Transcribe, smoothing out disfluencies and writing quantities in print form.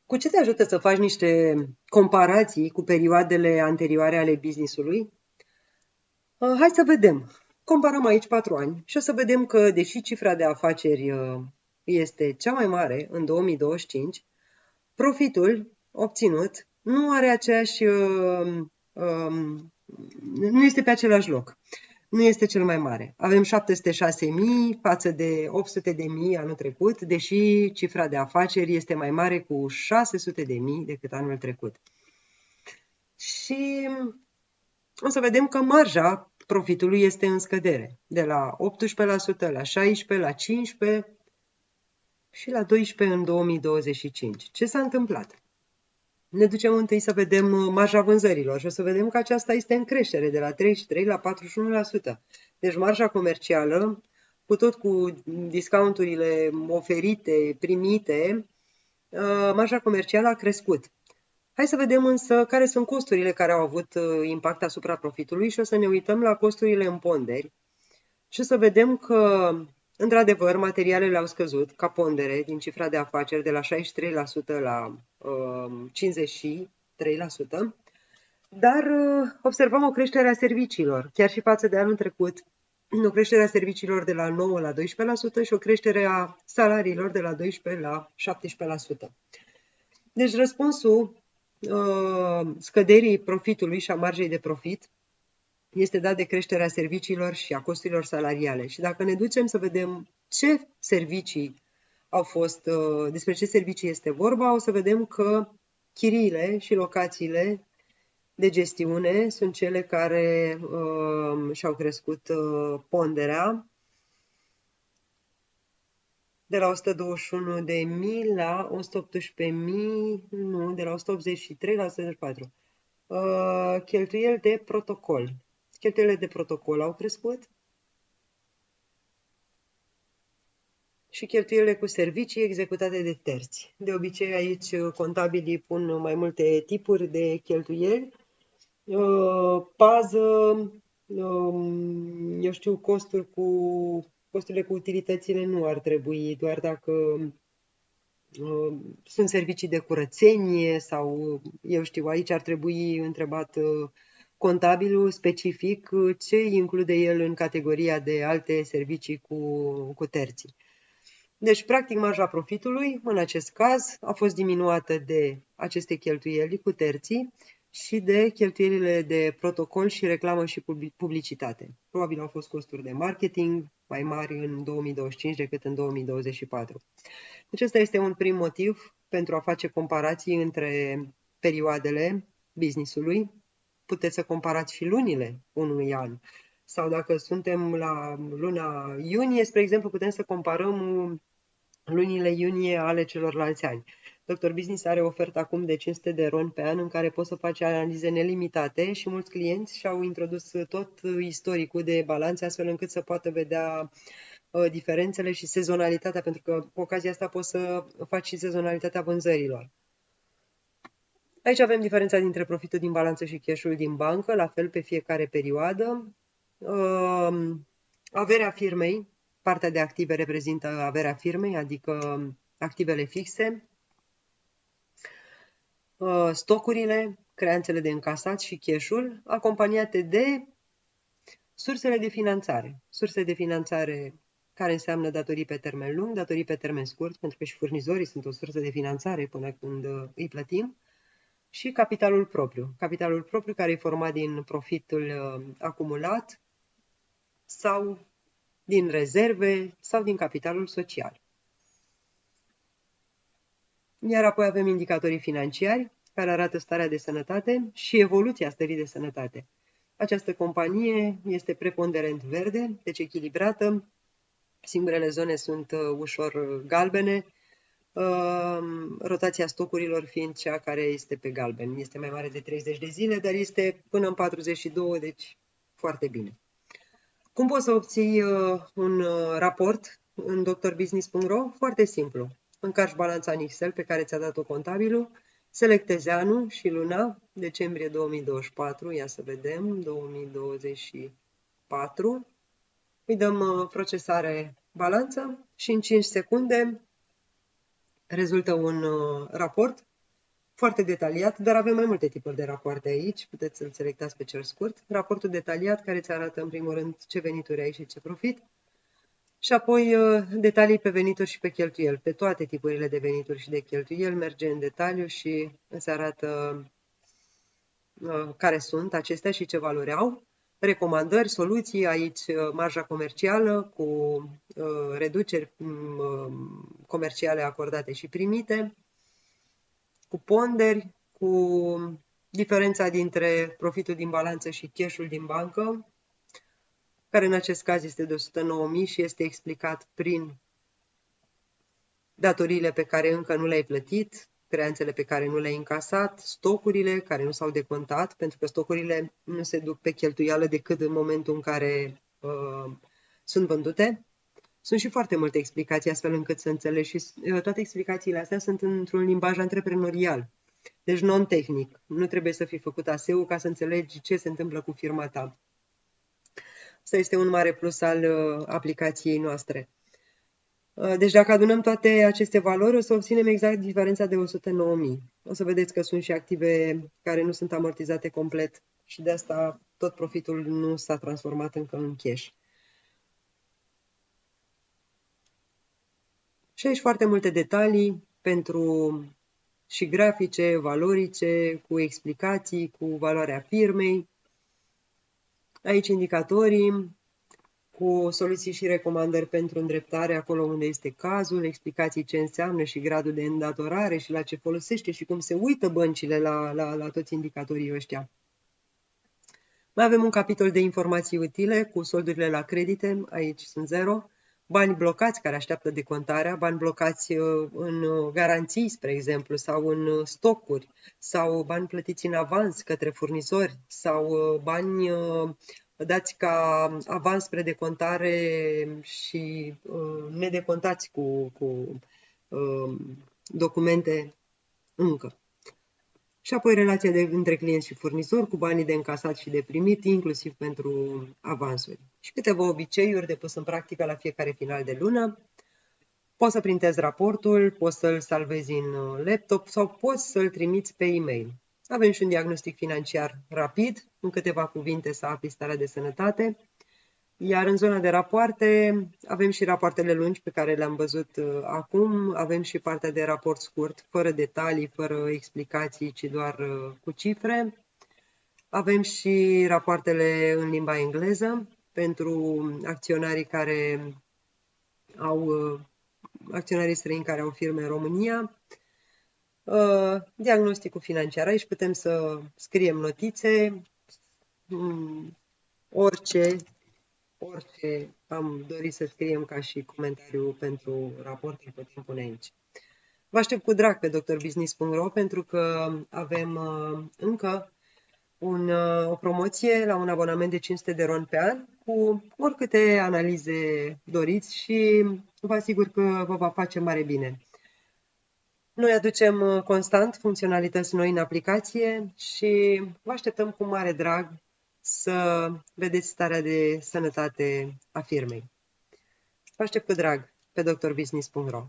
Cu ce te ajută să faci niște comparații cu perioadele anterioare ale business-ului? Hai să vedem. Comparăm aici 4 ani și o să vedem că, deși cifra de afaceri este cea mai mare în 2025, profitul obținut nu are aceeași, nu este pe același loc. Nu este cel mai mare. Avem 706.000 față de 800.000 anul trecut, deși cifra de afaceri este mai mare cu 600.000 decât anul trecut. Și o să vedem că marja profitului este în scădere, de la 18% la 16%, la 15% și la 12% în 2025. Ce s-a întâmplat? Ne ducem întâi să vedem marja vânzărilor și o să vedem că aceasta este în creștere de la 33 la 41%. Deci marja comercială, cu discounturile oferite, primite, marja comercială a crescut. Hai să vedem însă care sunt costurile care au avut impact asupra profitului și o să ne uităm la costurile în ponderi și o să vedem că, într-adevăr, materialele au scăzut ca pondere din cifra de afaceri de la 63% la 53%, dar observăm o creștere a serviciilor, chiar și față de anul trecut, o creștere a serviciilor de la 9 la 12% și o creștere a salariilor de la 12 la 17%. Deci răspunsul scăderii profitului și a marjei de profit este dat de creșterea serviciilor și a costurilor salariale. Și dacă ne ducem să vedem ce servicii au fost, despre ce servicii este vorba, o să vedem că chiriile și locațiile de gestiune sunt cele care și-au crescut ponderea de la 121.000 la 118.000, nu, de la 183 la 184. Cheltuieli de protocol. Cheltuielile de protocol au crescut și cheltuielile cu servicii executate de terți. De obicei aici contabilii pun mai multe tipuri de cheltuieli, pază, eu știu, costurile cu utilitățile nu ar trebui, doar dacă sunt servicii de curățenie sau, eu știu, aici ar trebui întrebat contabilul specific ce include el în categoria de alte servicii cu terții. Deci, practic, marja profitului, în acest caz, a fost diminuată de aceste cheltuieli cu terții și de cheltuielile de protocol și reclamă și publicitate. Probabil au fost costuri de marketing mai mari în 2025 decât în 2024. Deci ăsta este un prim motiv pentru a face comparații între perioadele business-ului. Puteți să comparați și lunile unui an. Sau dacă suntem la luna iunie, spre exemplu, putem să comparăm lunile iunie ale celorlalți ani. Dr. Business are ofertă acum de 500 de RON pe an în care poți să faci analize nelimitate și mulți clienți și-au introdus tot istoricul de balanțe astfel încât să poată vedea diferențele și sezonalitatea, pentru că cu ocazia asta poți să faci și sezonalitatea vânzărilor. Aici avem diferența dintre profitul din balanță și cash-ul din bancă, la fel pe fiecare perioadă. Averea firmei, partea de active reprezintă averea firmei, adică activele fixe, stocurile, creanțele de încasat și cash-ul, acompaniate de sursele de finanțare. Surse de finanțare care înseamnă datorii pe termen lung, datorii pe termen scurt, pentru că și furnizorii sunt o sursă de finanțare până când îi plătim, și capitalul propriu. Capitalul propriu care e format din profitul acumulat sau din rezerve sau din capitalul social. Iar apoi avem indicatorii financiari care arată starea de sănătate și evoluția stării de sănătate. Această companie este preponderent verde, deci echilibrată. Singurele zone sunt ușor galbene, rotația stocurilor fiind cea care este pe galben. Este mai mare de 30 de zile, dar este până în 42, deci foarte bine. Cum poți să obții un raport în drbusiness.ro? Foarte simplu. Încarci balanța în Excel pe care ți-a dat-o contabilul, selectezi anul și luna, decembrie 2024, ia să vedem, 2024, îi dăm procesare balanță și în 5 secunde rezultă un raport foarte detaliat, dar avem mai multe tipuri de rapoarte aici, puteți să-l selectați pe cel scurt. Raportul detaliat care îți arată în primul rând ce venituri ai și ce profit. Și apoi detalii pe venituri și pe cheltuieli. Pe toate tipurile de venituri și de cheltuieli merge în detaliu și îți arată care sunt acestea și ce valori au. Recomandări, soluții, aici marja comercială cu reduceri comerciale acordate și primite, cu ponderi, cu diferența dintre profitul din balanță și cash-ul din bancă, care în acest caz este de 109.000 și este explicat prin datoriile pe care încă nu le-ai plătit, creanțele pe care nu le-ai încasat, stocurile care nu s-au decontat, pentru că stocurile nu se duc pe cheltuială decât în momentul în care sunt vândute. Sunt și foarte multe explicații astfel încât să înțelegi și toate explicațiile astea sunt într-un limbaj antreprenorial, deci non-tehnic. Nu trebuie să fii făcut ASEU ca să înțelegi ce se întâmplă cu firma ta. Asta este un mare plus al aplicației noastre. Deci dacă adunăm toate aceste valori, o să obținem exact diferența de 109.000. O să vedeți că sunt și active care nu sunt amortizate complet și de asta tot profitul nu s-a transformat încă în cash. Și aici foarte multe detalii pentru și grafice, valorice, cu explicații, cu valoarea firmei. Aici indicatorii, cu soluții și recomandări pentru îndreptare acolo unde este cazul, explicații ce înseamnă și gradul de îndatorare și la ce folosește și cum se uită băncile la toți indicatorii ăștia. Mai avem un capitol de informații utile cu soldurile la credite, aici sunt 0, bani blocați care așteaptă decontarea, bani blocați în garanții, spre exemplu, sau în stocuri, sau bani plătiți în avans către furnizori, sau bani dați ca avans spre decontare și nedecontați cu documente încă. Și apoi relația între client și furnizor cu banii de încasat și de primit, inclusiv pentru avansuri. Și câteva obiceiuri de pus în practică la fiecare final de lună. Poți să printezi raportul, poți să-l salvezi în laptop sau poți să-l trimiți pe e-mail. Avem și un diagnostic financiar rapid, în câteva cuvinte să afli starea de sănătate. Iar în zona de rapoarte, avem și rapoartele lungi pe care le-am văzut acum, avem și partea de raport scurt, fără detalii, fără explicații, ci doar cu cifre. Avem și rapoartele în limba engleză pentru acționarii acționarii străini care au firme în România. Diagnosticul financiar, aici putem să scriem notițe, orice am dorit să scriem ca și comentariu pentru raport, îl putem pune aici. Vă aștept cu drag pe drbusiness.ro pentru că avem încă o promoție la un abonament de 500 de RON pe an cu oricâte analize doriți și vă asigur că vă va face mare bine. Noi aducem constant funcționalități noi în aplicație și vă așteptăm cu mare drag să vedeți starea de sănătate a firmei. Vă aștept cu drag pe drbusiness.ro.